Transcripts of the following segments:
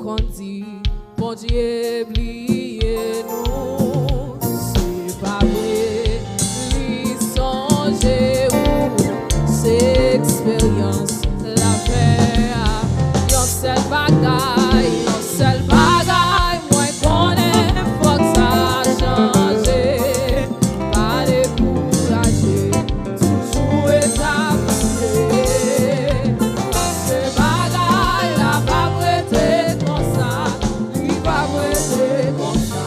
qu'on dit, bon Dieu, oubliez nous. C'est pas vrai, lui songer ou c'est expérience, la paix, yon seul bagay, mwen konnen, faut que ça change. Pas décourager, toujours établir. Parce que bagay la pas prêter comme ça, lui pas prêter comme ça.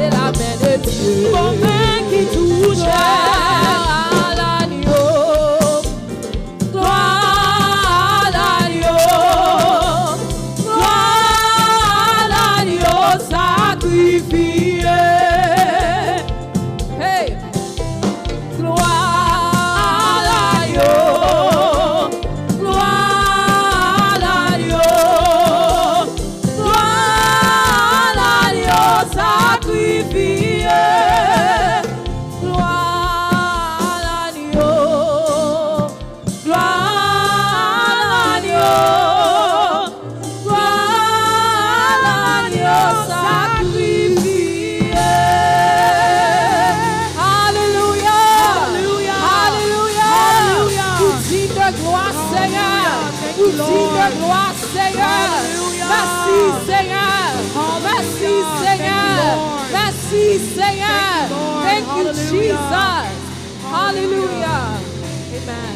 c'est la main de Dieu. Bon main qui touche. Gloire à l'agneau. Gloire à l'agneau. Gloire à l'agneau sacrifié. Hey! Gloire à l'agneau. Gloire à l'agneau. Gloire à l'agneau sacrifié. Gloire à l'agneau. Gloire à l'agneau. Gloire à l'agneau sacrifié. Alléluia. Alléluia. Alléluia. Alléluia. Nous disons de gloire, Seigneur. Thank Nous you, disons de Lord. gloire, Seigneur. Alléluia. Merci, Seigneur. Merci, Hallelujah. Seigneur. Thank you, Lord. Merci, Seigneur. Thank you, Lord. Thank you, Hallelujah. Jesus. Hallelujah. Amen.